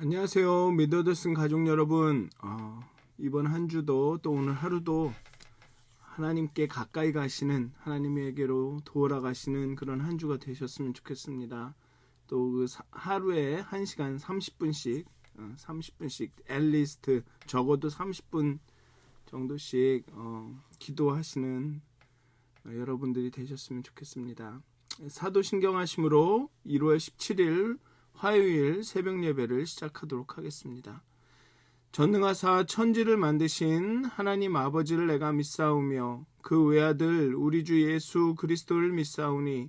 안녕하세요. 미더드슨 가족 여러분. 이번 한 주도 또 오늘 하루도 하나님께 가까이 가시는, 하나님에게로 돌아가시는 그런 한 주가 되셨으면 좋겠습니다. 또 그 하루에 1시간 30분씩 앨리스트 적어도 30분 정도씩 기도하시는 여러분들이 되셨으면 좋겠습니다. 사도신경 하심으로 1월 17일 화요일 새벽 예배를 시작하도록 하겠습니다. 전능하사 천지를 만드신 하나님 아버지를 내가 믿사오며 그 외아들 우리 주 예수 그리스도를 믿사오니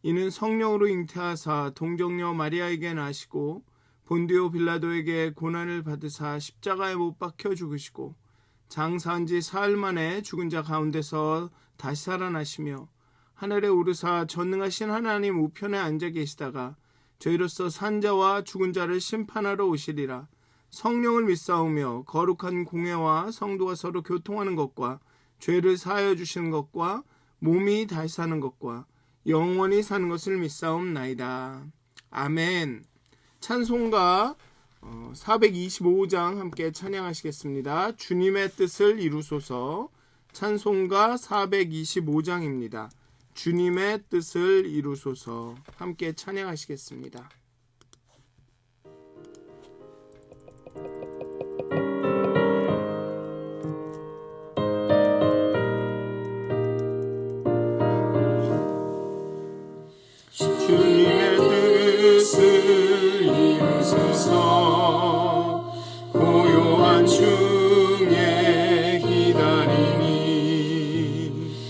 이는 성령으로 잉태하사 동정녀 마리아에게 나시고 본디오 빌라도에게 고난을 받으사 십자가에 못 박혀 죽으시고 장사한 지 사흘 만에 죽은 자 가운데서 다시 살아나시며 하늘에 오르사 전능하신 하나님 우편에 앉아 계시다가 저희로서 산자와 죽은 자를 심판하러 오시리라. 성령을 믿사오며 거룩한 공회와 성도가 서로 교통하는 것과 죄를 사하여 주시는 것과 몸이 다시 사는 것과 영원히 사는 것을 믿사옵나이다. 아멘. 찬송가 425장 함께 찬양하시겠습니다. 주님의 뜻을 이루소서. 찬송가 425장입니다. 주님의 뜻을 이루소서. 함께 찬양하시겠습니다. 주님의 뜻을 이루소서. 고요한 중에 기다리니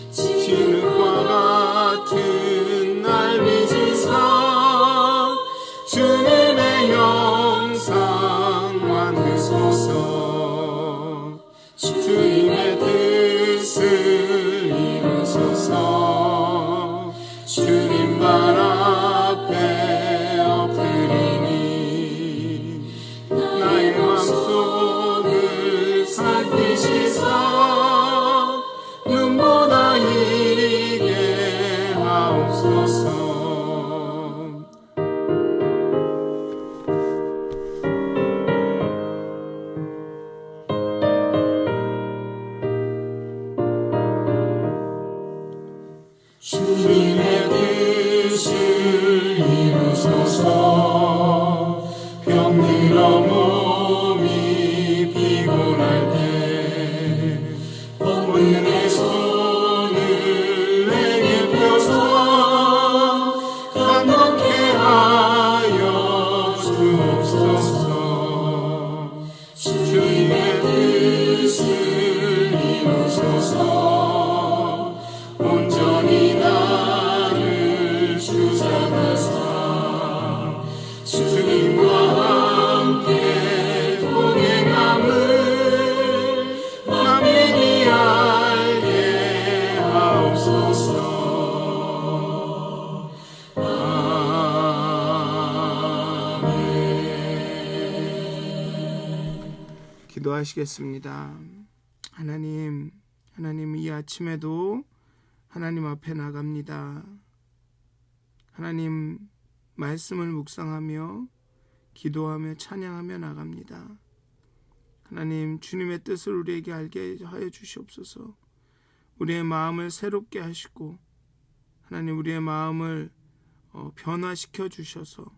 진흙과 같은 날 빚으사 주님의 형상 만드소서. 주님의 뜻을 이루소서. 주님 발 앞에 엎드리니 나의 맘속을 살피시사 눈보다 희게 하옵소서. 주님의 뜻을 이루소서. 병들어 몸이 피곤할 때 본능의 손을 내게 펴서 강건케 하여 주옵소서. 주님의 뜻을 이루소서. 온전히 나를 주장하사 주님과 함께 동행함을 만민이 알게 하옵소서. 아멘. 기도하시겠습니다. 하나님 이 아침에도 하나님 앞에 나갑니다. 하나님 말씀을 묵상하며 기도하며 찬양하며 나갑니다. 하나님 주님의 뜻을 우리에게 알게 하여 주시옵소서. 우리의 마음을 새롭게 하시고 하나님 우리의 마음을 변화시켜 주셔서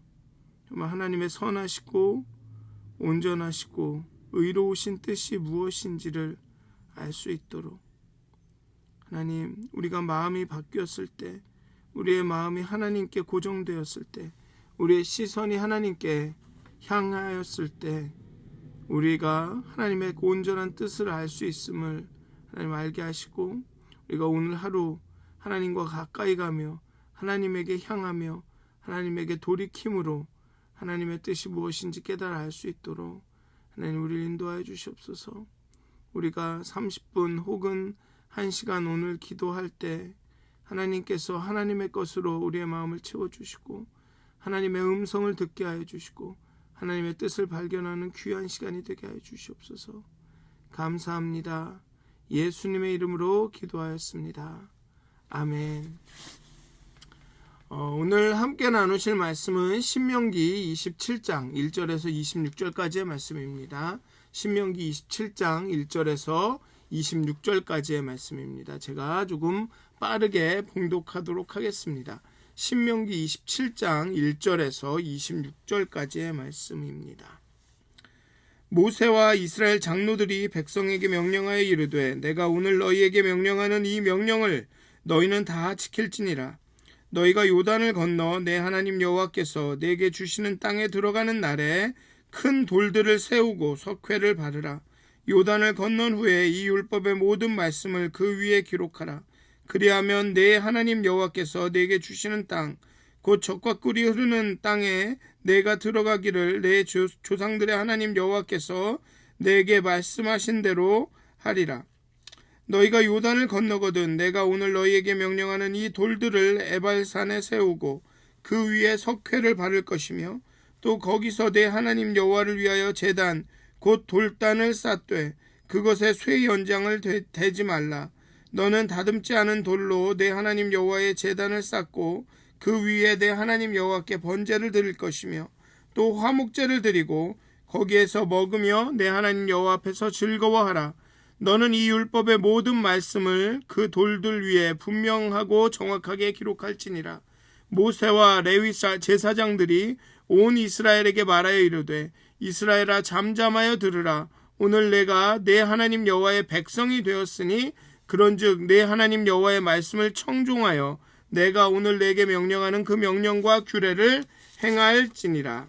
정말 하나님의 선하시고 온전하시고 의로우신 뜻이 무엇인지를 알 수 있도록 하나님 우리가 마음이 바뀌었을 때 우리의 마음이 하나님께 고정되었을 때 우리의 시선이 하나님께 향하였을 때 우리가 하나님의 온전한 뜻을 알 수 있음을 하나님 알게 하시고 우리가 오늘 하루 하나님과 가까이 가며 하나님에게 향하며 하나님에게 돌이킴으로 하나님의 뜻이 무엇인지 깨달아 알 수 있도록 하나님 우리를 인도하여 주시옵소서. 우리가 30분 혹은 1시간 오늘 기도할 때 하나님께서 하나님의 것으로 우리의 마음을 채워주시고 하나님의 음성을 듣게 하여 주시고 하나님의 뜻을 발견하는 귀한 시간이 되게 하여 주시옵소서. 감사합니다. 예수님의 이름으로 기도하였습니다. 아멘. 오늘 함께 나누실 말씀은 신명기 27장 1절에서 26절까지의 말씀입니다. 신명기 27장 1절에서 26절까지의 말씀입니다. 제가 조금 빠르게 봉독하도록 하겠습니다. 신명기 27장 1절에서 26절까지의 말씀입니다. 모세와 이스라엘 장로들이 백성에게 명령하여 이르되 내가 오늘 너희에게 명령하는 이 명령을 너희는 다 지킬지니라. 너희가 요단을 건너 내 하나님 여호와께서 내게 주시는 땅에 들어가는 날에 큰 돌들을 세우고 석회를 바르라. 요단을 건넌 후에 이 율법의 모든 말씀을 그 위에 기록하라. 그리하면 내 하나님 여호와께서 내게 주시는 땅 곧 젖과 꿀이 흐르는 땅에 내가 들어가기를 내 조상들의 하나님 여호와께서 내게 말씀하신 대로 하리라. 너희가 요단을 건너거든 내가 오늘 너희에게 명령하는 이 돌들을 에발산에 세우고 그 위에 석회를 바를 것이며 또 거기서 내 하나님 여호와를 위하여 제단 곧 돌단을 쌓되 그것에 쇠 연장을 대지 말라. 너는 다듬지 않은 돌로 내 하나님 여호와의 제단을 쌓고 그 위에 내 하나님 여호와께 번제를 드릴 것이며 또 화목제를 드리고 거기에서 먹으며 내 하나님 여호와 앞에서 즐거워하라. 너는 이 율법의 모든 말씀을 그 돌들 위에 분명하고 정확하게 기록할지니라. 모세와 레위 제사장들이 온 이스라엘에게 말하여 이르되 이스라엘아 잠잠하여 들으라. 오늘 내가 내 하나님 여호와의 백성이 되었으니 그런즉 내 하나님 여호와의 말씀을 청종하여 내가 오늘 내게 명령하는 그 명령과 규례를 행할지니라.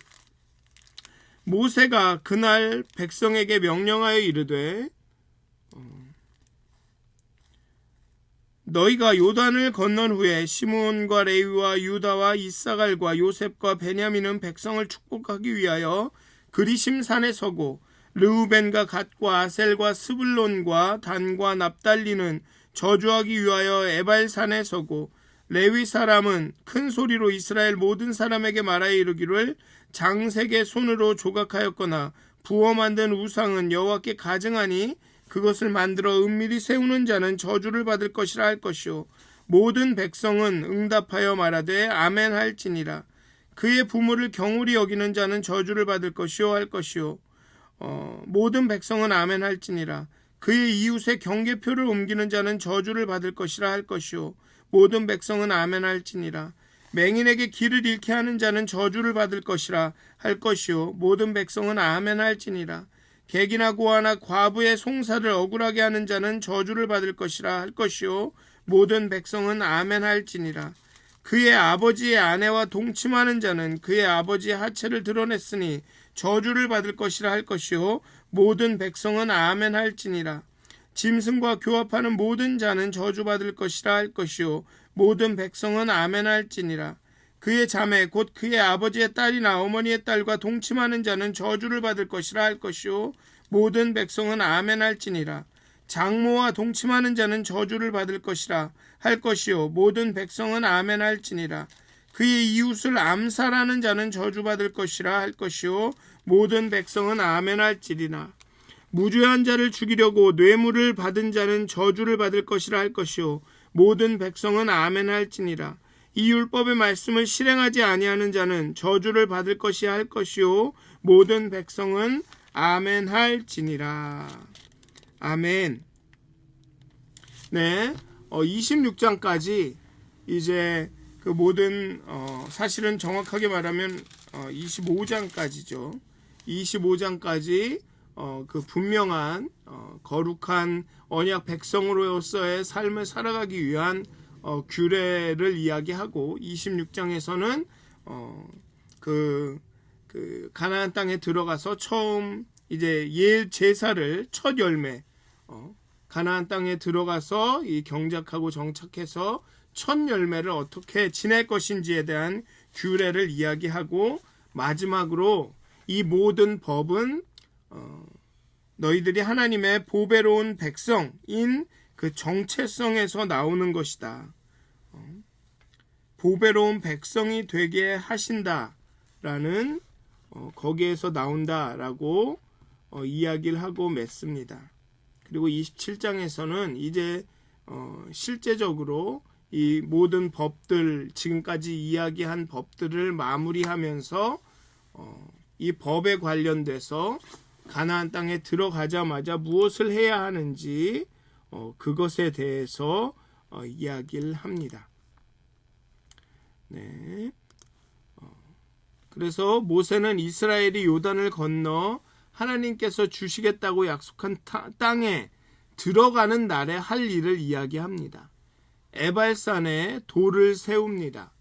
모세가 그날 백성에게 명령하여 이르되 너희가 요단을 건넌 후에 시므온과 레위와 유다와 이사갈과 요셉과 베냐민은 백성을 축복하기 위하여 그리심 산에 서고 르우벤과 갓과 아셀과 스불론과 단과 납달리는 저주하기 위하여 에발산에 서고 레위 사람은 큰 소리로 이스라엘 모든 사람에게 말하여 이르기를 장색의 손으로 조각하였거나 부어 만든 우상은 여호와께 가증하니 그것을 만들어 은밀히 세우는 자는 저주를 받을 것이라 할 것이요 모든 백성은 응답하여 말하되 아멘 할지니라. 그의 부모를 경홀히 여기는 자는 저주를 받을 것이요 할 것이요 모든 백성은 아멘 할지니라. 그의 이웃의 경계표를 옮기는 자는 저주를 받을 것이라 할 것이요 모든 백성은 아멘 할지니라. 맹인에게 길을 잃게 하는 자는 저주를 받을 것이라 할 것이요 모든 백성은 아멘 할지니라. 객이나 고아나 과부의 송사를 억울하게 하는 자는 저주를 받을 것이라 할 것이요 모든 백성은 아멘 할지니라. 그의 아버지의 아내와 동침하는 자는 그의 아버지의 하체를 드러냈으니 저주를 받을 것이라 할 것이요 모든 백성은 아멘 할지니라. 짐승과 교합하는 모든 자는 저주받을 것이라 할 것이요 모든 백성은 아멘 할지니라. 그의 자매 곧 그의 아버지의 딸이나 어머니의 딸과 동침하는 자는 저주를 받을 것이라 할 것이요 모든 백성은 아멘 할지니라. 장모와 동침하는 자는 저주를 받을 것이라 할 것이요 모든 백성은 아멘 할지니라. 그의 이웃을 암살하는 자는 저주받을 것이라 할 것이요 모든 백성은 아멘 할지니라. 무죄한 자를 죽이려고 뇌물을 받은 자는 저주를 받을 것이라 할 것이요 모든 백성은 아멘 할지니라. 이 율법의 말씀을 실행하지 아니하는 자는 저주를 받을 것이야 할 것이요 모든 백성은 아멘 할지니라. 아멘. 네, 26장까지 이제 그 모든 사실은 정확하게 말하면 25장까지죠. 25장까지 그 분명한 거룩한 언약 백성으로서의 삶을 살아가기 위한 규례를 이야기하고 26장에서는 그 가나안 땅에 들어가서 처음 이제 예 제사를 첫 열매 가나안 땅에 들어가서 이 경작하고 정착해서 첫 열매를 어떻게 지낼 것인지에 대한 규례를 이야기하고 마지막으로 이 모든 법은 너희들이 하나님의 보배로운 백성인 그 정체성에서 나오는 것이다. 보배로운 백성이 되게 하신다라는 거기에서 나온다라고 이야기를 하고 맺습니다. 그리고 27장에서는 이제 실제적으로 이 모든 법들, 지금까지 이야기한 법들을 마무리하면서 이 법에 관련돼서 가나안 땅에 들어가자마자 무엇을 해야 하는지 그것에 대해서 이야기를 합니다. 네. 그래서 모세는 이스라엘이 요단을 건너 하나님께서 주시겠다고 약속한 땅에 들어가는 날에 할 일을 이야기합니다. 에발산에 돌을 세웁니다.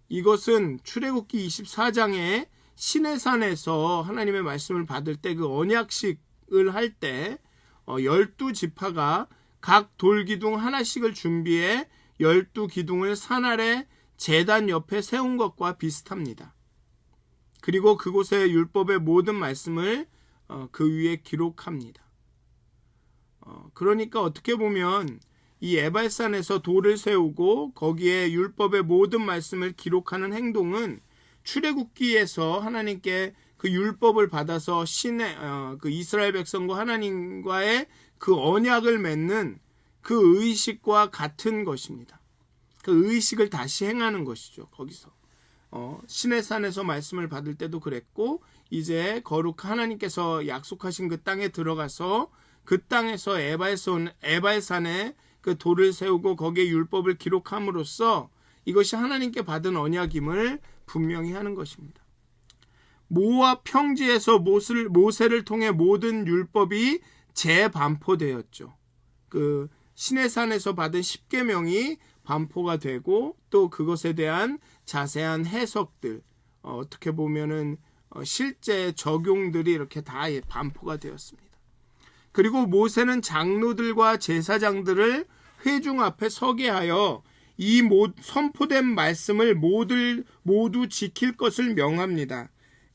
이것은 출애굽기 24장에 시내산에서 하나님의 말씀을 받을 때 그 언약식을 할 때 12지파가 각 돌기둥 하나씩을 준비해 12기둥을 산 아래 제단 옆에 세운 것과 비슷합니다. 그리고 그곳에 율법의 모든 말씀을 그 위에 기록합니다. 그러니까 어떻게 보면 이 에발산에서 돌을 세우고 거기에 율법의 모든 말씀을 기록하는 행동은 출애굽기에서 하나님께 그 율법을 받아서 그 이스라엘 백성과 하나님과의 그 언약을 맺는 그 의식과 같은 것입니다. 그 의식을 다시 행하는 것이죠. 거기서 시내산에서 말씀을 받을 때도 그랬고, 이제 거룩 하나님께서 약속하신 그 땅에 들어가서 그 땅에서 에발산에 그 돌을 세우고 거기에 율법을 기록함으로써 이것이 하나님께 받은 언약임을 분명히 하는 것입니다. 모압 평지에서 모세를 통해 모든 율법이 재반포되었죠. 그 시내산에서 받은 10계명이 반포가 되고 또 그것에 대한 자세한 해석들, 어떻게 보면은 실제 적용들이 이렇게 다 반포가 되었습니다. 그리고 모세는 장로들과 제사장들을 회중 앞에 서게 하여 이 선포된 말씀을 모두 지킬 것을 명합니다.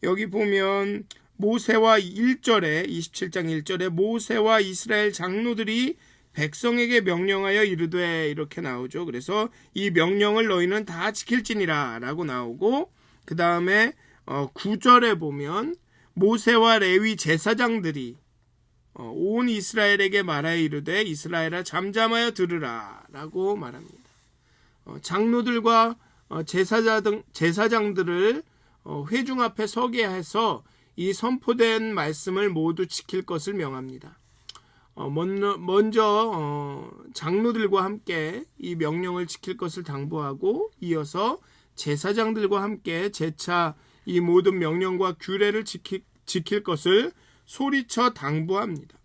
여기 보면 모세와 1절에 27장 1절에 모세와 이스라엘 장로들이 백성에게 명령하여 이르되 이렇게 나오죠. 그래서 이 명령을 너희는 다 지킬지니라 라고 나오고, 그 다음에 9절에 보면 모세와 레위 제사장들이 온 이스라엘에게 말하여 이르되 이스라엘아 잠잠하여 들으라 라고 말합니다. 장로들과 제사장들을 회중 앞에 서게 해서 이 선포된 말씀을 모두 지킬 것을 명합니다. 먼저 장로들과 함께 이 명령을 지킬 것을 당부하고, 이어서 제사장들과 함께 재차 이 모든 명령과 규례를 지킬 것을 소리쳐 당부합니다.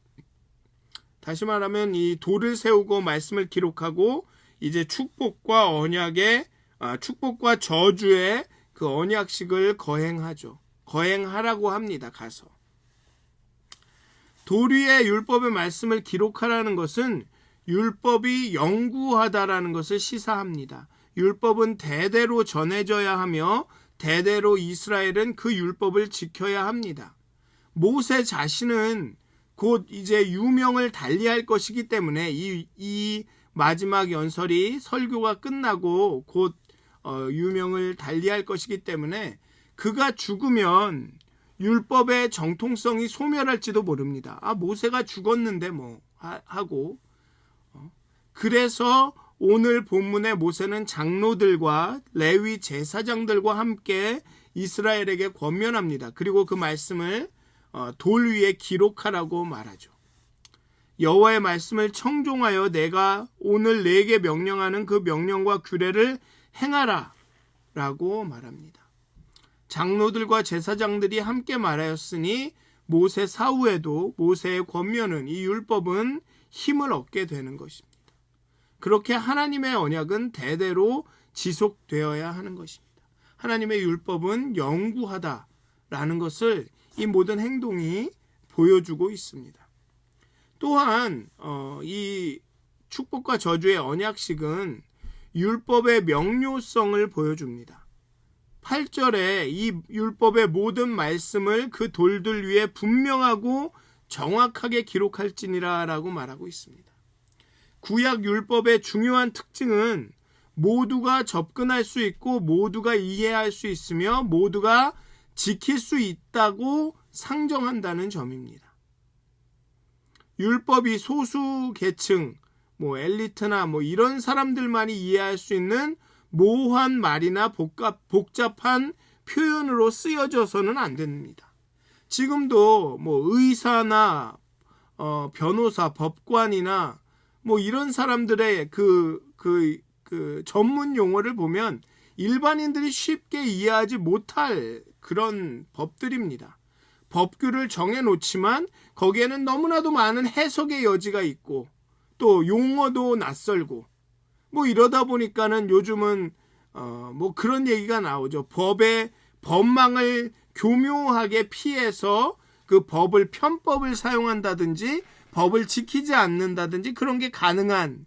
다시 말하면 이 돌을 세우고 말씀을 기록하고 이제 축복과 저주의 그 언약식을 거행하라고 합니다. 가서 돌 위에 율법의 말씀을 기록하라는 것은 율법이 영구하다라는 것을 시사합니다. 율법은 대대로 전해져야 하며 대대로 이스라엘은 그 율법을 지켜야 합니다. 모세 자신은 곧 이제 유명을 달리할 것이기 때문에 이 마지막 연설이 설교가 끝나고 곧 유명을 달리할 것이기 때문에 그가 죽으면 율법의 정통성이 소멸할지도 모릅니다. 모세가 죽었는데 하고. 그래서 오늘 본문의 모세는 장로들과 레위 제사장들과 함께 이스라엘에게 권면합니다. 그리고 그 말씀을 돌 위에 기록하라고 말하죠. 여호와의 말씀을 청종하여 내가 오늘 네게 명령하는 그 명령과 규례를 행하라 라고 말합니다. 장로들과 제사장들이 함께 말하였으니 모세 사후에도 모세의 권면은, 이 율법은 힘을 얻게 되는 것입니다. 그렇게 하나님의 언약은 대대로 지속되어야 하는 것입니다. 하나님의 율법은 영구하다라는 것을 이 모든 행동이 보여주고 있습니다. 또한 이 축복과 저주의 언약식은 율법의 명료성을 보여줍니다. 8절에 이 율법의 모든 말씀을 그 돌들 위에 분명하고 정확하게 기록할지니라 라고 말하고 있습니다. 구약 율법의 중요한 특징은 모두가 접근할 수 있고 모두가 이해할 수 있으며 모두가 지킬 수 있다고 상정한다는 점입니다. 율법이 소수 계층, 뭐 엘리트나 뭐 이런 사람들만이 이해할 수 있는 모호한 말이나 복잡한 표현으로 쓰여져서는 안 됩니다. 지금도 뭐 의사나 변호사, 법관이나 뭐 이런 사람들의 그 전문 용어를 보면 일반인들이 쉽게 이해하지 못할 그런 법들입니다. 법규를 정해놓지만 거기에는 너무나도 많은 해석의 여지가 있고 또 용어도 낯설고 뭐 이러다 보니까는 요즘은 뭐 그런 얘기가 나오죠. 법의 법망을 교묘하게 피해서 그 편법을 사용한다든지 법을 지키지 않는다든지 그런 게 가능한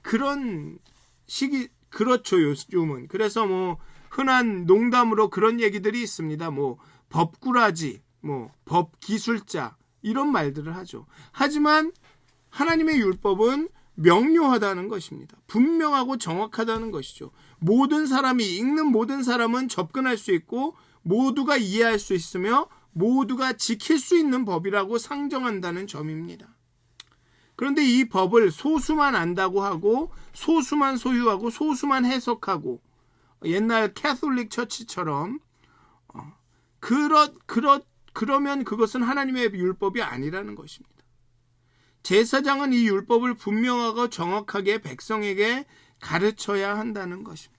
그런 시기 그렇죠. 요즘은. 그래서 뭐 흔한 농담으로 그런 얘기들이 있습니다. 뭐 법꾸라지, 뭐 법기술자 이런 말들을 하죠. 하지만 하나님의 율법은 명료하다는 것입니다. 분명하고 정확하다는 것이죠. 모든 사람이 읽는 모든 사람은 접근할 수 있고 모두가 이해할 수 있으며 모두가 지킬 수 있는 법이라고 상정한다는 점입니다. 그런데 이 법을 소수만 안다고 하고 소수만 소유하고 소수만 해석하고 옛날 캐톨릭 처치처럼 그러면 그것은 하나님의 율법이 아니라는 것입니다. 제사장은 이 율법을 분명하고 정확하게 백성에게 가르쳐야 한다는 것입니다.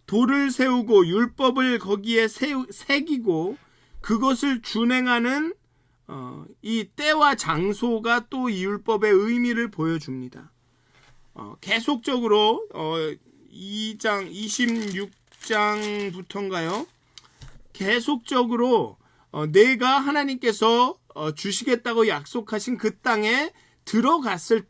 돌을 세우고 율법을 거기에 새기고 그것을 준행하는 이 때와 장소가 또 이 율법의 의미를 보여줍니다. 계속적으로 26장부터인가요? 계속적으로 내가 하나님께서 주시겠다고 약속하신 그 땅에 들어갔을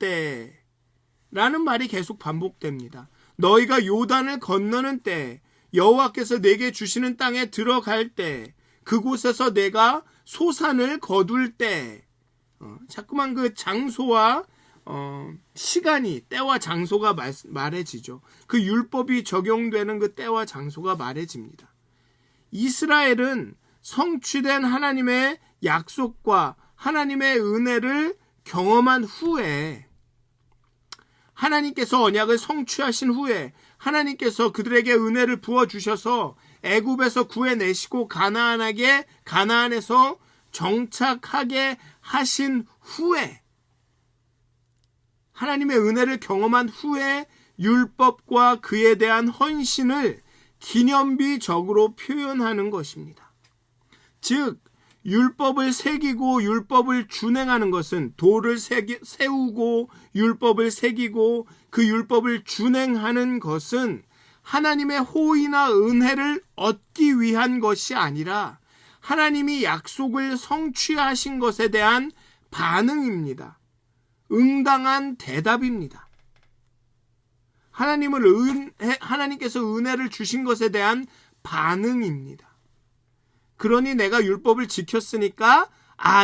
때라는 말이 계속 반복됩니다. 너희가 요단을 건너는 때, 여호와께서 내게 주시는 땅에 들어갈 때, 그곳에서 내가 소산을 거둘 때, 자꾸만 그 장소와 시간이, 때와 장소가 말해지죠. 그 율법이 적용되는 그 때와 장소가 말해집니다. 이스라엘은 성취된 하나님의 약속과 하나님의 은혜를 경험한 후에 하나님께서 언약을 성취하신 후에 하나님께서 그들에게 은혜를 부어주셔서 애굽에서 구해내시고 가나안에서 정착하게 하신 후에 하나님의 은혜를 경험한 후에 율법과 그에 대한 헌신을 기념비적으로 표현하는 것입니다. 즉 율법을 새기고 율법을 준행하는 것은 돌을 세우고 율법을 새기고 그 율법을 준행하는 것은 하나님의 호의나 은혜를 얻기 위한 것이 아니라 하나님이 약속을 성취하신 것에 대한 반응입니다. 응당한 대답입니다. 하나님께서 은혜를 주신 것에 대한 반응입니다. 그러니 내가 율법을 지켰으니까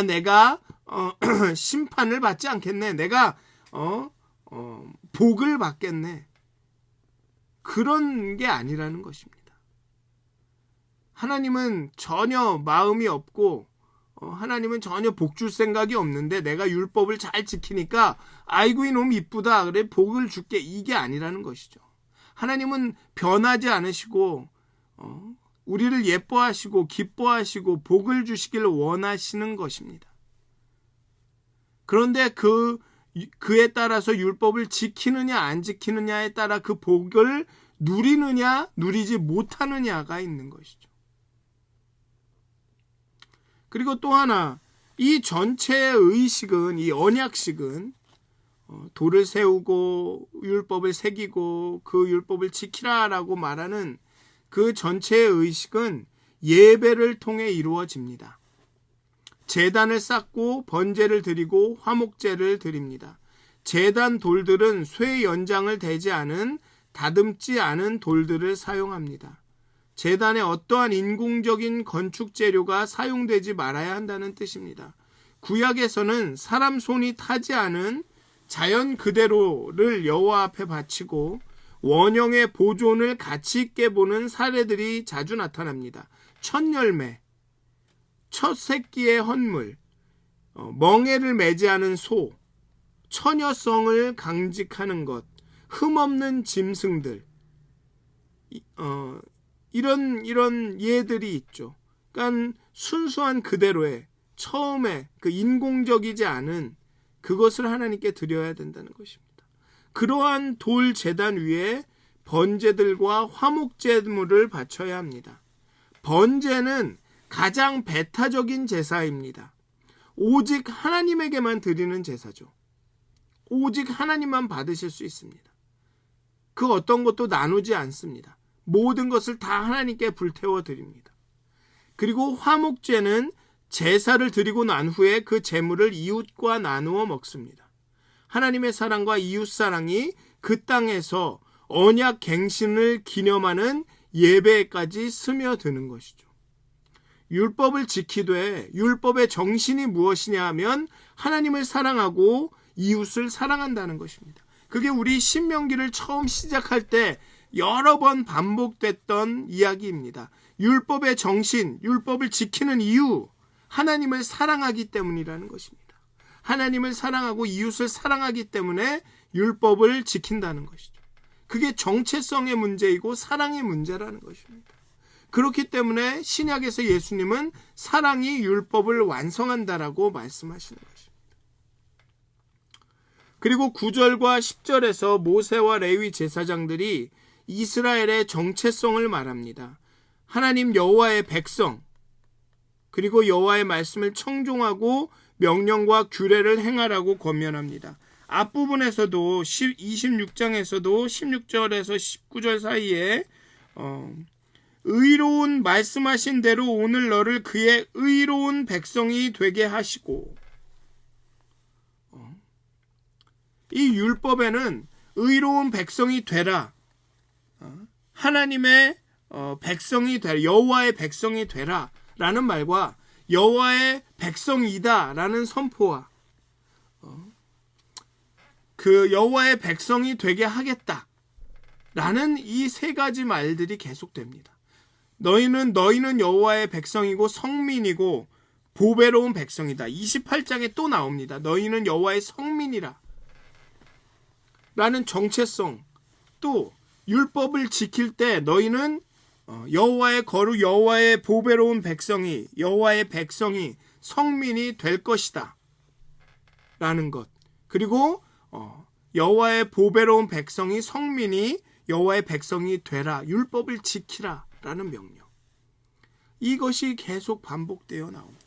내가 심판을 받지 않겠네. 내가 복을 받겠네. 그런 게 아니라는 것입니다. 하나님은 전혀 마음이 없고 하나님은 전혀 복 줄 생각이 없는데 내가 율법을 잘 지키니까 아이고 이놈 이쁘다 그래 복을 줄게 이게 아니라는 것이죠. 하나님은 변하지 않으시고 우리를 예뻐하시고 기뻐하시고 복을 주시기를 원하시는 것입니다. 그런데 그에 따라서 율법을 지키느냐 안 지키느냐에 따라 그 복을 누리느냐 누리지 못하느냐가 있는 것이죠. 그리고 또 하나 이 전체의 의식은 이 언약식은 돌을 세우고 율법을 새기고 그 율법을 지키라라고 말하는 그 전체의 의식은 예배를 통해 이루어집니다. 제단을 쌓고 번제를 드리고 화목제를 드립니다. 제단 돌들은 쇠 연장을 대지 않은 다듬지 않은 돌들을 사용합니다. 제단에 어떠한 인공적인 건축 재료가 사용되지 말아야 한다는 뜻입니다. 구약에서는 사람 손이 타지 않은 자연 그대로를 여호와 앞에 바치고 원형의 보존을 가치 있게 보는 사례들이 자주 나타납니다. 첫 열매, 첫 새끼의 헌물, 멍에를 매지 않은 소, 처녀성을 강직하는 것, 흠없는 짐승들, 이런 예들이 있죠. 그러니까 순수한 그대로의 처음에 그 인공적이지 않은 그것을 하나님께 드려야 된다는 것입니다. 그러한 돌 제단 위에 번제들과 화목제물을 바쳐야 합니다. 번제는 가장 배타적인 제사입니다. 오직 하나님에게만 드리는 제사죠. 오직 하나님만 받으실 수 있습니다. 그 어떤 것도 나누지 않습니다. 모든 것을 다 하나님께 불태워 드립니다. 그리고 화목제는 제사를 드리고 난 후에 그 제물을 이웃과 나누어 먹습니다. 하나님의 사랑과 이웃 사랑이 그 땅에서 언약 갱신을 기념하는 예배까지 스며드는 것이죠. 율법을 지키되 율법의 정신이 무엇이냐 하면 하나님을 사랑하고 이웃을 사랑한다는 것입니다. 그게 우리 신명기를 처음 시작할 때 여러 번 반복됐던 이야기입니다. 율법의 정신, 율법을 지키는 이유, 하나님을 사랑하기 때문이라는 것입니다. 하나님을 사랑하고 이웃을 사랑하기 때문에 율법을 지킨다는 것이죠. 그게 정체성의 문제이고 사랑의 문제라는 것입니다. 그렇기 때문에 신약에서 예수님은 사랑이 율법을 완성한다라고 말씀하시는 것입니다. 그리고 9절과 10절에서 모세와 레위 제사장들이 이스라엘의 정체성을 말합니다. 하나님 여호와의 백성, 그리고 여호와의 말씀을 청종하고 명령과 규례를 행하라고 권면합니다. 앞부분에서도 26장에서도 16절에서 19절 사이에 의로운 말씀하신 대로 오늘 너를 그의 의로운 백성이 되게 하시고, 이 율법에는 의로운 백성이 되라, 하나님의 백성이 되라, 여호와의 백성이 되라 라는 말과 여호와의 백성이다 라는 선포와 그 여호와의 백성이 되게 하겠다 라는 이 세 가지 말들이 계속됩니다. 너희는 여호와의 백성이고 성민이고 보배로운 백성이다. 28장에 또 나옵니다. 너희는 여호와의 성민이라 라는 정체성, 또 율법을 지킬 때 너희는 여호와의 거룩, 여호와의 보배로운 백성이, 여호와의 백성이 성민이 될 것이다 라는 것, 그리고 여호와의 보배로운 백성이 성민이 여호와의 백성이 되라, 율법을 지키라 라는 명령, 이것이 계속 반복되어 나옵니다.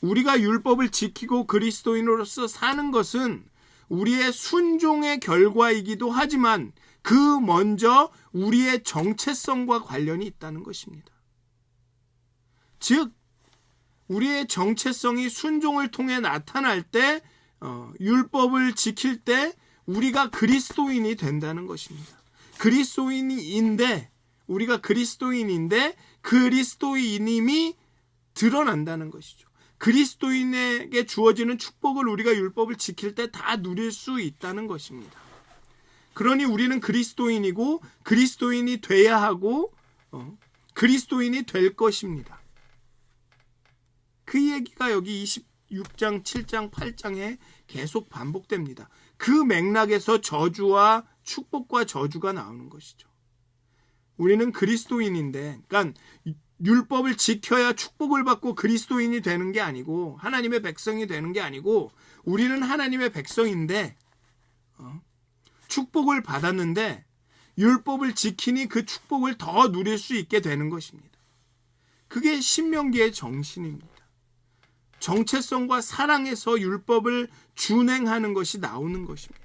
우리가 율법을 지키고 그리스도인으로서 사는 것은 우리의 순종의 결과이기도 하지만 그 먼저 우리의 정체성과 관련이 있다는 것입니다. 즉 우리의 정체성이 순종을 통해 나타날 때, 율법을 지킬 때 우리가 그리스도인이 된다는 것입니다. 우리가 그리스도인인데 그리스도인임이 드러난다는 것이죠. 그리스도인에게 주어지는 축복을 우리가 율법을 지킬 때 다 누릴 수 있다는 것입니다. 그러니 우리는 그리스도인이고 그리스도인이 돼야 하고 그리스도인이 될 것입니다. 그 얘기가 여기 26장, 7장, 8장에 계속 반복됩니다. 그 맥락에서 저주와 축복과 저주가 나오는 것이죠. 우리는 그리스도인인데, 그러니까 율법을 지켜야 축복을 받고 그리스도인이 되는 게 아니고 하나님의 백성이 되는 게 아니고, 우리는 하나님의 백성인데 축복을 받았는데 율법을 지키니 그 축복을 더 누릴 수 있게 되는 것입니다. 그게 신명기의 정신입니다. 정체성과 사랑에서 율법을 준행하는 것이 나오는 것입니다.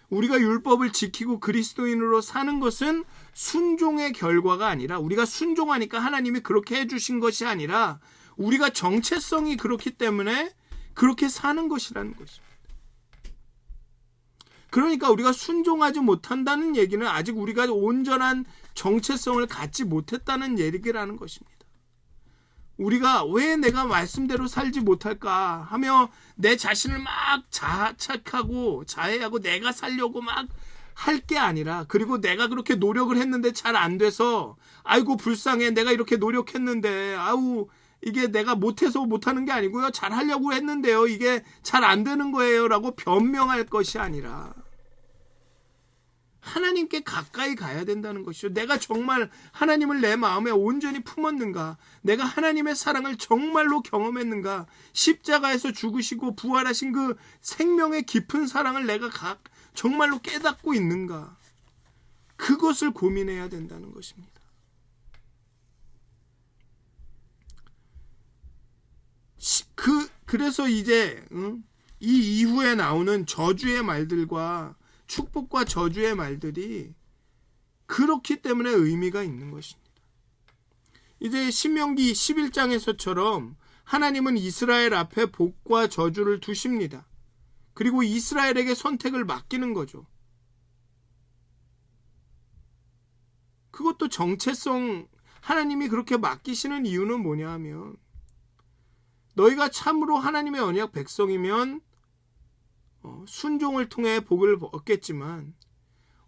우리가 율법을 지키고 그리스도인으로 사는 것은 순종의 결과가 아니라, 우리가 순종하니까 하나님이 그렇게 해주신 것이 아니라 우리가 정체성이 그렇기 때문에 그렇게 사는 것이라는 것입니다. 그러니까 우리가 순종하지 못한다는 얘기는 아직 우리가 온전한 정체성을 갖지 못했다는 얘기라는 것입니다. 우리가 왜 내가 말씀대로 살지 못할까 하며 내 자신을 막 자책하고 자해하고 내가 살려고 막 할 게 아니라, 그리고 내가 그렇게 노력을 했는데 잘 안 돼서 아이고 불쌍해, 내가 이렇게 노력했는데 아우 이게 내가 못해서 못하는 게 아니고요. 잘 하려고 했는데요. 이게 잘 안 되는 거예요. 라고 변명할 것이 아니라 하나님께 가까이 가야 된다는 것이죠. 내가 정말 하나님을 내 마음에 온전히 품었는가? 내가 하나님의 사랑을 정말로 경험했는가? 십자가에서 죽으시고 부활하신 그 생명의 깊은 사랑을 내가 정말로 깨닫고 있는가? 그것을 고민해야 된다는 것입니다. 그래서 이제 이 이후에 나오는 저주의 말들과 축복과 저주의 말들이 그렇기 때문에 의미가 있는 것입니다. 이제 신명기 11장에서처럼 하나님은 이스라엘 앞에 복과 저주를 두십니다. 그리고 이스라엘에게 선택을 맡기는 거죠. 그것도 정체성, 하나님이 그렇게 맡기시는 이유는 뭐냐 하면 너희가 참으로 하나님의 언약 백성이면 순종을 통해 복을 얻겠지만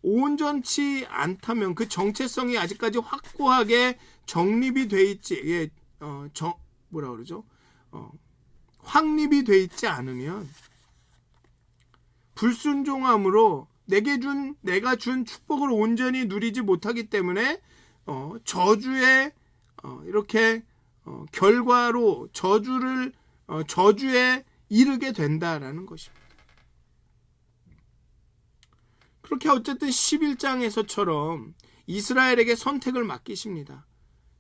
온전치 않다면 그 정체성이 아직까지 확고하게 정립이 돼 있지, 확립이 돼 있지 않으면 불순종함으로 내가 준 축복을 온전히 누리지 못하기 때문에 저주의 이렇게 결과로 저주에 이르게 된다라는 것입니다. 그렇게 어쨌든 11장에서처럼 이스라엘에게 선택을 맡기십니다.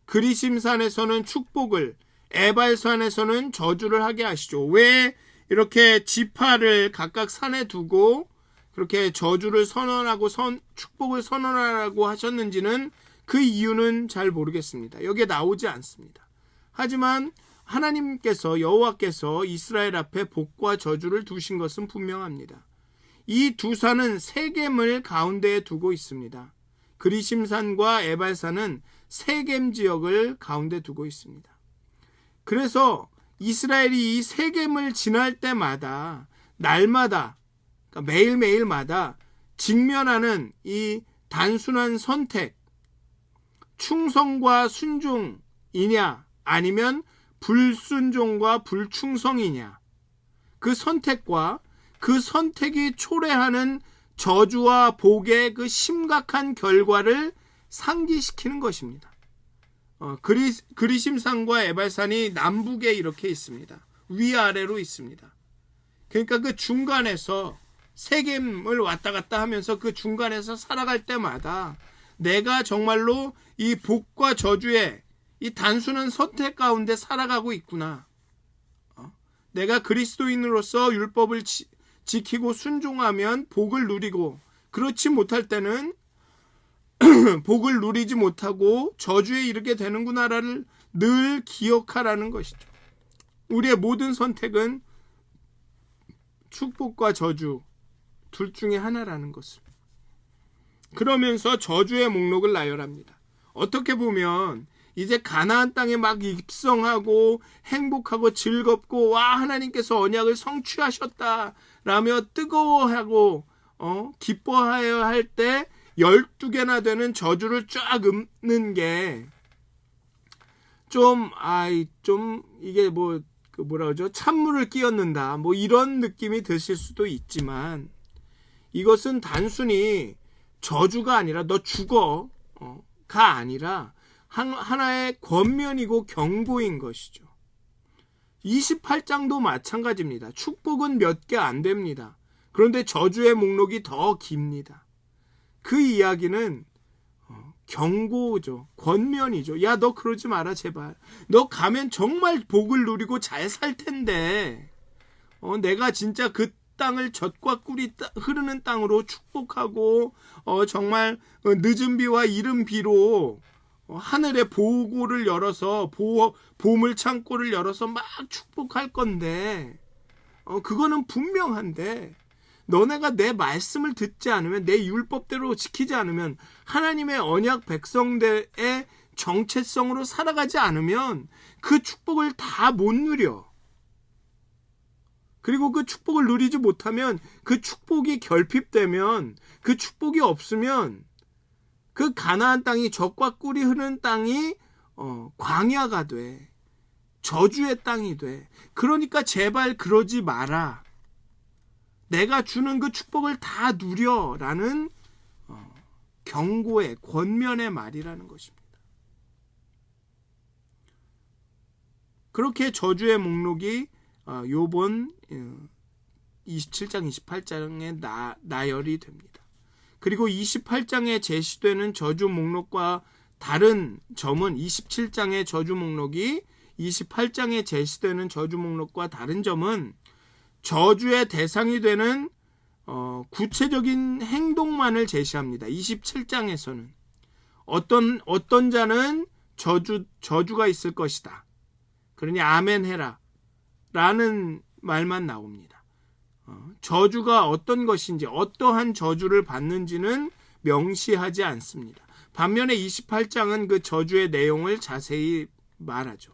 그리심산에서는 축복을, 에발산에서는 저주를 하게 하시죠. 왜 이렇게 지파를 각각 산에 두고 그렇게 저주를 선언하고 축복을 선언하라고 하셨는지는 그 이유는 잘 모르겠습니다. 여기에 나오지 않습니다. 하지만 하나님께서, 여호와께서 이스라엘 앞에 복과 저주를 두신 것은 분명합니다. 이 두 산은 세겜을 가운데에 두고 있습니다. 그리심산과 에발산은 세겜 지역을 가운데 두고 있습니다. 그래서 이스라엘이 이 세겜을 지날 때마다 날마다, 그러니까 매일매일마다 직면하는 이 단순한 선택, 충성과 순종이냐 아니면 불순종과 불충성이냐, 그 선택과 그 선택이 초래하는 저주와 복의 그 심각한 결과를 상기시키는 것입니다. 그리심산과 에발산이 남북에 이렇게 있습니다. 위아래로 있습니다. 그러니까 그 중간에서 세겜을 왔다 갔다 하면서 그 중간에서 살아갈 때마다 내가 정말로 이 복과 저주의 이 단순한 선택 가운데 살아가고 있구나. 내가 그리스도인으로서 율법을 지키고 순종하면 복을 누리고, 그렇지 못할 때는 복을 누리지 못하고 저주에 이르게 되는구나를 늘 기억하라는 것이죠. 우리의 모든 선택은 축복과 저주 둘 중에 하나라는 것을. 그러면서 저주의 목록을 나열합니다. 어떻게 보면 이제 가나안 땅에 막 입성하고 행복하고 즐겁고 와 하나님께서 언약을 성취하셨다 라며 뜨거워하고 기뻐하여 할 때 12개나 되는 저주를 쫙 읊는 게 좀 이게 찬물을 끼얹는다 이런 느낌이 드실 수도 있지만, 이것은 단순히 저주가 아니라 너 죽어가 아니라 하나의 권면이고 경고인 것이죠. 28장도 마찬가지입니다. 축복은 몇 개 안 됩니다. 그런데 저주의 목록이 더 깁니다. 그 이야기는 경고죠. 권면이죠. 야, 너 그러지 마라 제발. 너 가면 정말 복을 누리고 잘 살 텐데 내가 진짜 그 땅을 젖과 꿀이 흐르는 땅으로 축복하고 정말 늦은 비와 이른 비로 하늘의 보고를 열어서 보물 창고를 열어서 막 축복할 건데 그거는 분명한데 너네가 내 말씀을 듣지 않으면, 내 율법대로 지키지 않으면, 하나님의 언약 백성들의 정체성으로 살아가지 않으면 그 축복을 다 못 누려. 그리고 그 축복을 누리지 못하면, 그 축복이 결핍되면, 그 축복이 없으면 그 가나안 땅이 젖과 꿀이 흐르는 땅이 광야가 돼. 저주의 땅이 돼. 그러니까 제발 그러지 마라. 내가 주는 그 축복을 다 누려라는 경고의 권면의 말이라는 것입니다. 그렇게 저주의 목록이 요번 27장, 28장에 나열이 됩니다. 그리고 28장에 제시되는 저주 목록과 다른 점은 27장의 저주 목록이 28장에 제시되는 저주 목록과 다른 점은 저주의 대상이 되는 구체적인 행동만을 제시합니다. 27장에서는 어떤 자는 저주가 있을 것이다. 그러니 아멘 해라 라는 말만 나옵니다. 저주가 어떤 것인지, 어떠한 저주를 받는지는 명시하지 않습니다. 반면에 28장은 그 저주의 내용을 자세히 말하죠.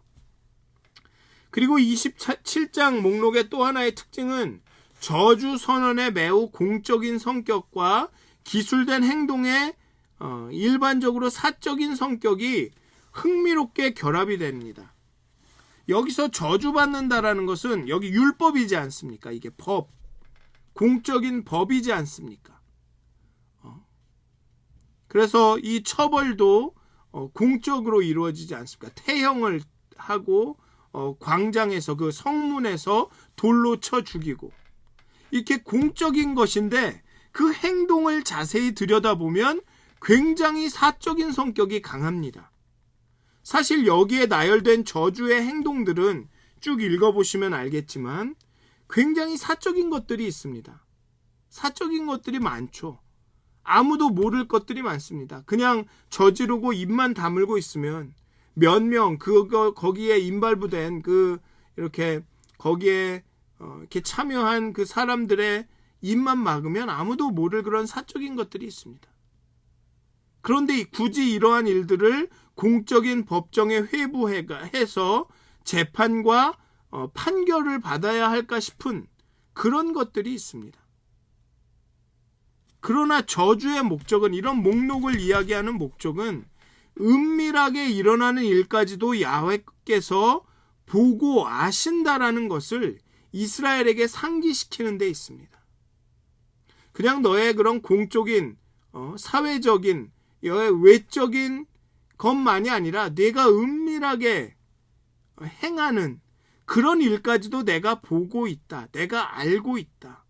그리고 27장 목록의 또 하나의 특징은 저주 선언의 매우 공적인 성격과 기술된 행동의 일반적으로 사적인 성격이 흥미롭게 결합이 됩니다. 여기서 저주받는다라는 것은 여기 율법이지 않습니까? 이게 법, 공적인 법이지 않습니까? 그래서 이 처벌도 공적으로 이루어지지 않습니까? 태형을 하고 광장에서 그 성문에서 돌로 쳐 죽이고, 이렇게 공적인 것인데 그 행동을 자세히 들여다보면 굉장히 사적인 성격이 강합니다. 사실 여기에 나열된 저주의 행동들은 쭉 읽어보시면 알겠지만 굉장히 사적인 것들이 있습니다. 사적인 것들이 많죠. 아무도 모를 것들이 많습니다. 그냥 저지르고 입만 다물고 있으면 몇 명 거기에 인발부된 이렇게 거기에 이렇게 참여한 그 사람들의 입만 막으면 아무도 모를 그런 사적인 것들이 있습니다. 그런데 굳이 이러한 일들을 공적인 법정에 회부해서 재판과 판결을 받아야 할까 싶은 그런 것들이 있습니다. 그러나 저주의 목적은, 이런 목록을 이야기하는 목적은 은밀하게 일어나는 일까지도 야훼께서 보고 아신다라는 것을 이스라엘에게 상기시키는 데 있습니다. 그냥 너의 그런 공적인, 사회적인, 외적인 것만이 아니라 내가 은밀하게 행하는 그런 일까지도 내가 보고 있다. 내가 알고 있다.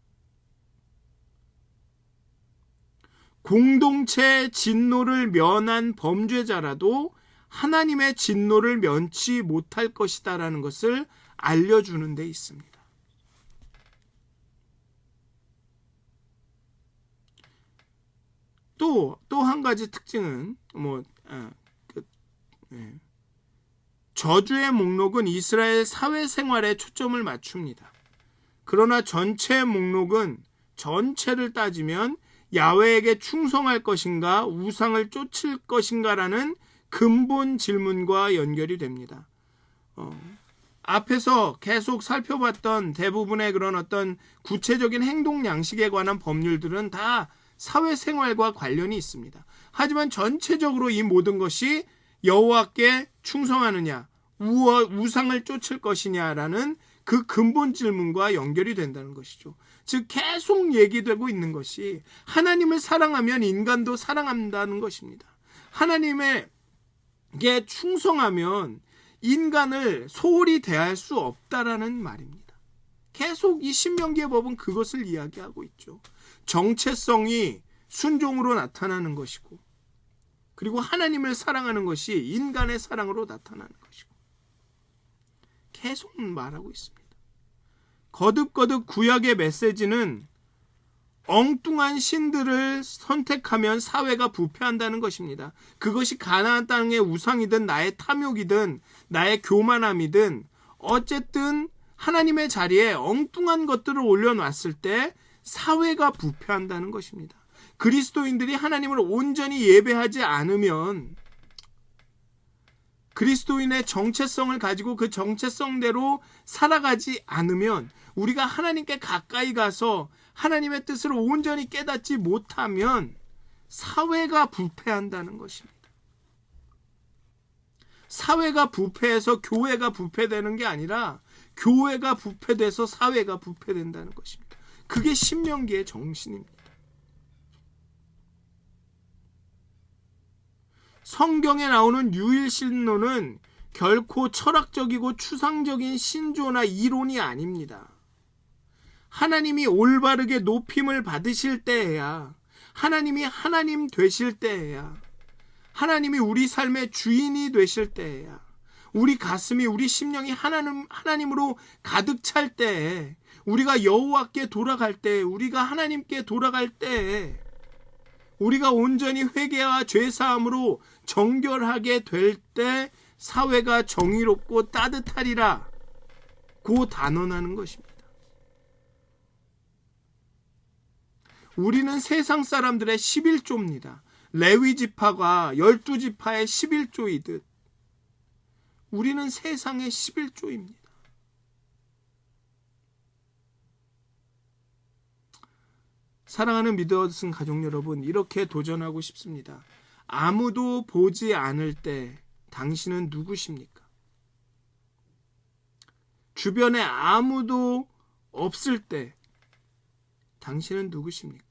공동체 진노를 면한 범죄자라도 하나님의 진노를 면치 못할 것이다라는 것을 알려주는 데 있습니다. 또 한 가지 특징은 저주의 목록은 이스라엘 사회생활에 초점을 맞춥니다. 그러나 전체 목록은 전체를 따지면 야훼에게 충성할 것인가 우상을 쫓을 것인가라는 근본 질문과 연결이 됩니다. 앞에서 계속 살펴봤던 대부분의 그런 어떤 구체적인 행동 양식에 관한 법률들은 다 사회생활과 관련이 있습니다. 하지만 전체적으로 이 모든 것이 여호와께 충성하느냐, 우상을 쫓을 것이냐라는 그 근본 질문과 연결이 된다는 것이죠. 즉 계속 얘기되고 있는 것이 하나님을 사랑하면 인간도 사랑한다는 것입니다. 하나님에게 충성하면 인간을 소홀히 대할 수 없다라는 말입니다. 계속 이 신명기의 법은 그것을 이야기하고 있죠. 정체성이 순종으로 나타나는 것이고, 그리고 하나님을 사랑하는 것이 인간의 사랑으로 나타나는 것이고, 계속 말하고 있습니다. 거듭거듭 구약의 메시지는 엉뚱한 신들을 선택하면 사회가 부패한다는 것입니다. 그것이 가나안 땅의 우상이든 나의 탐욕이든 나의 교만함이든 어쨌든 하나님의 자리에 엉뚱한 것들을 올려놨을 때 사회가 부패한다는 것입니다. 그리스도인들이 하나님을 온전히 예배하지 않으면, 그리스도인의 정체성을 가지고 그 정체성대로 살아가지 않으면, 우리가 하나님께 가까이 가서 하나님의 뜻을 온전히 깨닫지 못하면 사회가 부패한다는 것입니다. 사회가 부패해서 교회가 부패되는 게 아니라 교회가 부패돼서 사회가 부패된다는 것입니다. 그게 신명기의 정신입니다. 성경에 나오는 유일신론은 결코 철학적이고 추상적인 신조나 이론이 아닙니다. 하나님이 올바르게 높임을 받으실 때에야, 하나님이 하나님 되실 때에야, 하나님이 우리 삶의 주인이 되실 때에야, 우리 가슴이, 우리 심령이 하나님으로 가득 찰 때에, 우리가 여호와께 돌아갈 때, 우리가 하나님께 돌아갈 때에, 우리가 온전히 회개와 죄사함으로 정결하게 될 때 사회가 정의롭고 따뜻하리라 고 단언하는 것입니다. 우리는 세상 사람들의 11조입니다. 레위 지파가 12지파의 11조이듯 우리는 세상의 11조입니다. 사랑하는 믿어진 가족 여러분, 이렇게 도전하고 싶습니다. 아무도 보지 않을 때 당신은 누구십니까? 주변에 아무도 없을 때 당신은 누구십니까?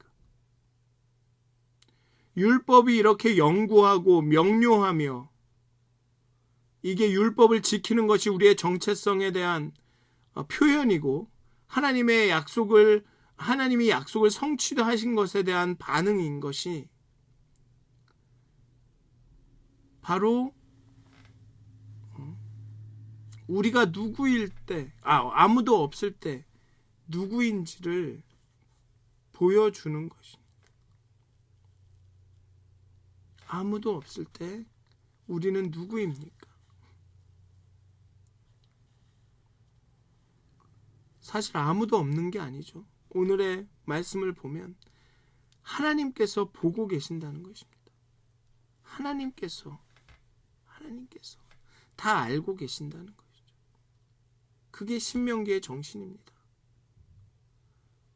율법이 이렇게 영구하고 명료하며 이게 율법을 지키는 것이 우리의 정체성에 대한 표현이고 하나님이 약속을 성취하신 것에 대한 반응인 것이 바로 우리가 누구일 때, 아무도 없을 때 누구인지를 보여주는 것입니다. 아무도 없을 때 우리는 누구입니까? 사실 아무도 없는 게 아니죠. 오늘의 말씀을 보면 하나님께서 보고 계신다는 것입니다. 하나님께서 다 알고 계신다는 것이죠. 그게 신명기의 정신입니다.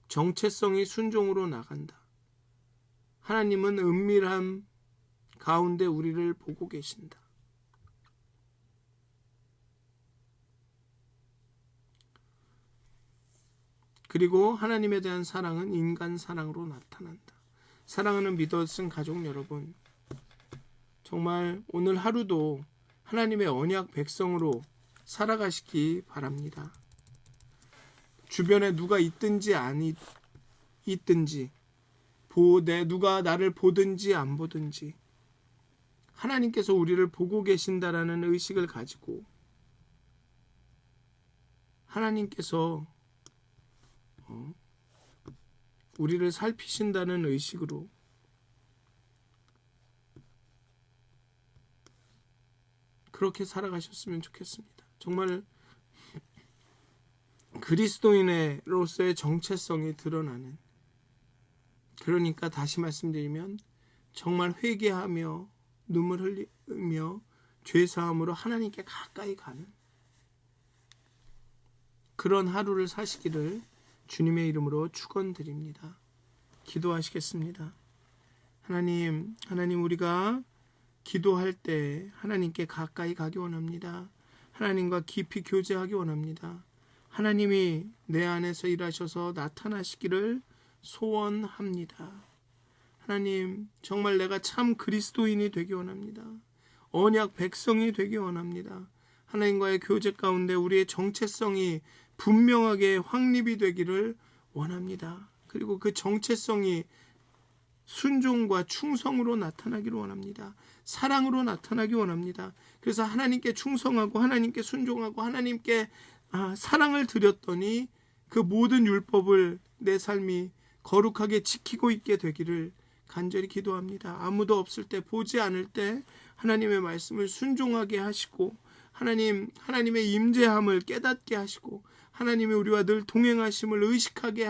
정체성이 순종으로 나간다. 하나님은 은밀함 가운데 우리를 보고 계신다. 그리고 하나님에 대한 사랑은 인간 사랑으로 나타난다. 사랑하는 믿어진 가족 여러분, 정말 오늘 하루도 하나님의 언약 백성으로 살아가시기 바랍니다. 주변에 누가 있든지 안 있든지, 누가 나를 보든지 안 보든지 하나님께서 우리를 보고 계신다라는 의식을 가지고 하나님께서 우리를 살피신다는 의식으로 그렇게 살아가셨으면 좋겠습니다. 정말 그리스도인으로서의 정체성이 드러나는, 그러니까 다시 말씀드리면 정말 회개하며 눈물 흘리며 죄사함으로 하나님께 가까이 가는 그런 하루를 사시기를 주님의 이름으로 축원드립니다. 기도하시겠습니다. 하나님 우리가 기도할 때 하나님께 가까이 가기 원합니다. 하나님과 깊이 교제하기 원합니다. 하나님이 내 안에서 일하셔서 나타나시기를 소원합니다. 하나님, 정말 내가 참 그리스도인이 되기 원합니다. 언약 백성이 되기 원합니다. 하나님과의 교제 가운데 우리의 정체성이 분명하게 확립이 되기를 원합니다. 그리고 그 정체성이 순종과 충성으로 나타나기를 원합니다. 사랑으로 나타나기 원합니다. 그래서 하나님께 충성하고 하나님께 순종하고 하나님께 사랑을 드렸더니 그 모든 율법을 내 삶이 거룩하게 지키고 있게 되기를 간절히 기도합니다. 아무도 없을 때, 보지 않을 때 하나님의 말씀을 순종하게 하시고 하나님의 임재함을 깨닫게 하시고 하나님이 우리와 늘 동행하심을 의식하게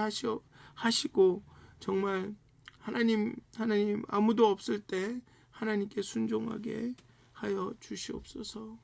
하시고 정말 하나님 아무도 없을 때 하나님께 순종하게 하여 주시옵소서.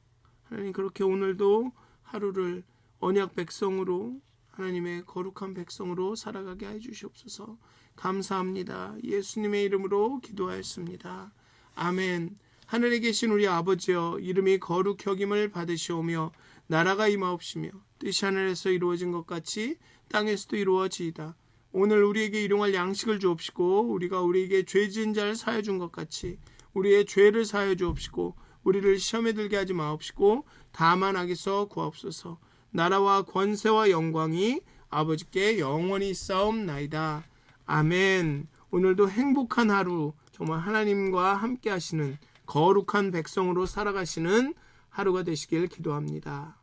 하나님, 그렇게 오늘도 하루를 언약 백성으로, 하나님의 거룩한 백성으로 살아가게 해 주시옵소서. 감사합니다. 예수님의 이름으로 기도하였습니다. 아멘. 하늘에 계신 우리 아버지여, 이름이 거룩히 여김을 받으시오며 나라가 임하옵시며 뜻이 하늘에서 이루어진 것 같이 땅에서도 이루어지이다. 오늘 우리에게 일용할 양식을 주옵시고 우리가 우리에게 죄 지은 자를 사하여 준 것 같이 우리의 죄를 사하여 주옵시고 우리를 시험에 들게 하지 마옵시고 다만 악에서 구하옵소서. 나라와 권세와 영광이 아버지께 영원히 있사옵나이다. 아멘. 오늘도 행복한 하루, 정말 하나님과 함께 하시는 거룩한 백성으로 살아가시는 하루가 되시길 기도합니다.